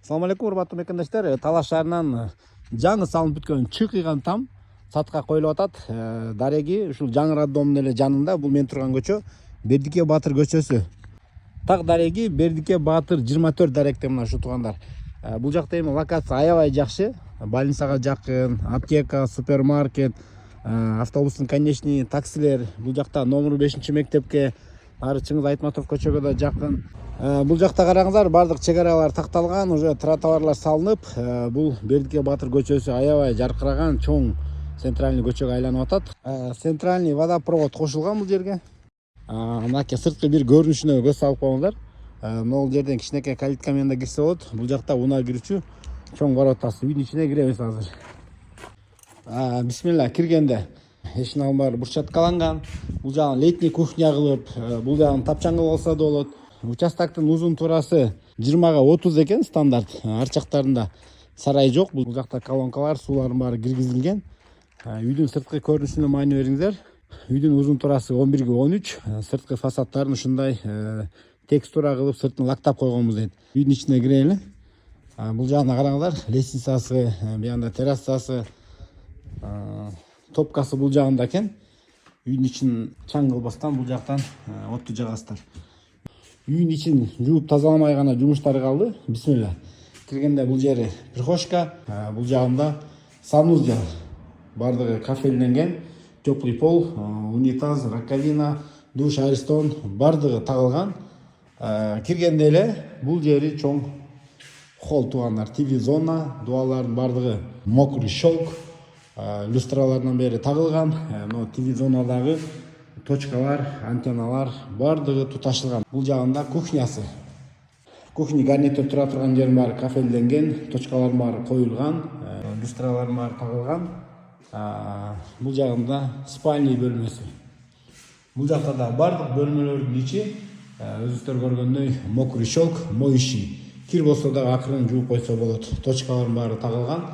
Assalamu алейкум, урматтуу мекендештер. Талаш шаарынан жаңы салынып бүткөн чыкыйган там сатка коюлуп атат. Дареги ушул жаңы роддомдун эле жанында, бул мен турган көчө Бердике Баатыр көчөсү. Так дареги Бердике Баатыр 24 даректе мына ушу туугандар. Бул жакта эми локация аябай жакшы. Больницага жакын, аптека, супермаркет, автобустун конечный, таксилер. Бул жакта номер 5-мектепке, ары Чыңгыз Айтматов көчөгө да жакын. Бул жакта караңыздар, бардык чек аралар такталган, уже тротуарлар салынып, бул Бердике Баатыр көчөсү аябай жаркыраган чоң центральный көчөгө айланып атат. Центральный водопровод кошулган бул жерге. Мынакей сырткы бир көрүнүшүнө көз салып коюңуздар. Могул жерден кичинекей калиткамен да кирсе болот. Бул жакта унаа кирүүчү чоң воротасы. Үйдүн ичине киребиз азыр. Бисмилла, киргенде эшиктин алдын баары брусчаткаланган. Бул жагын летний кухня кылып, бул жагын тапчаң кылып алса да болот. Участоктун узун туурасы 20га 30 экен стандарт. Ар жактарында сарай жок. Бул жакта колонкалар, суулардын баары киргизилген. Үйдүн сырткы көрүнүшүнө маани бериңиздер. Үйдүн узун туурасы 11ге 13. Сырткы фасадтарын ушундай текстура кылып сыртын лактап койгонбуз дейт. Үйдүн ичине кирели. Бул жагына караңыздар, лестницасы, буянда террасасы, топкасы бул жагында экен. Үйдүн ичин чаң кылбастан бул жактан отту жагасыздар. Үйдүн ичин жууп тазаламай гана жумуштары калды. Бисмилла. Киргенде бул жери прихожка, бул жагында санузел. Бардыгы кафелденген, теплый пол, унитаз, раковина, душ, аристон бардыгы тагылган. Киргенде эле бул жери чоң холл туугандар, ТВ зона, дуалардын бардыгы мокрый шелк, люстралардан бери тагылган. Но ТВ зонадагы точкалар, антенналар бардыгы туташылган. Бул жагында кухнясы. Кухня гарнитур тура турган жердин баары кафелденген, точкалардын баары коюлган, люстралардын баары тагылган. Бул жагында спальный бөлмөсү. Бул жакта да бардык бөлмөлөрдүн ичи өзүңүздөр көргөндөй мокрый шелк, моющий. Кир болсо да акырын жууп койсо болот. Точкалардын баары тагылган,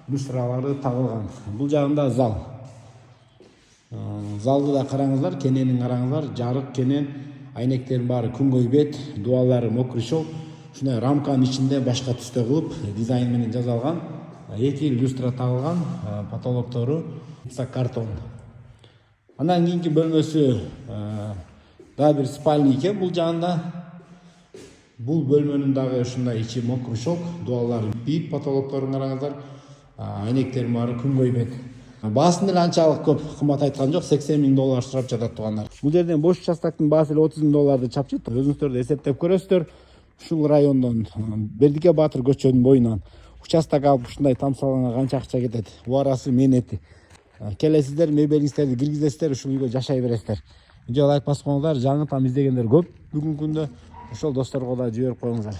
люстралары тагылган. Бул жагында зал. Залды да караңыздар, кененин караңыздар, жарык кенен, айнектердин баары күнгөй бет, дуалары мокрый шелк. Ушундай рамканын ичинде башка түстө кылып, дизайн менен жасалган. 2 люстра тагылган, потолоктору картон. Андан кийинки бөлмөсү да бир спальный экен бул жагында. Бул бөлмөнүн дагы ушундай ичи мокрый шелк, дуалары бип, потолокторун караңыздар. Айнектердин баары күнгөй бет. Баасын деле анчалык көп кымбат айткан жок, $80,000 сурап жатат туугандар. Бул жерден бош участоктун баасы эле $30,000 чапчыт. Өзүңүздөр да эсептеп көрөсүздөр. Ушул райондон Бердике Баатыр көчөнүн боюнан участок алып ушундай тамсалганга канча акча кетет? Убарасы менети. Келесиздер, мебелиңиздерди киргизесиздер, ушул үйгө жашай бересиздер. Видео лайк басып коюңуздар, жаңы там издегендер көп бүгүнкү күндө. Ошол досторго да жиберип коюңуздар.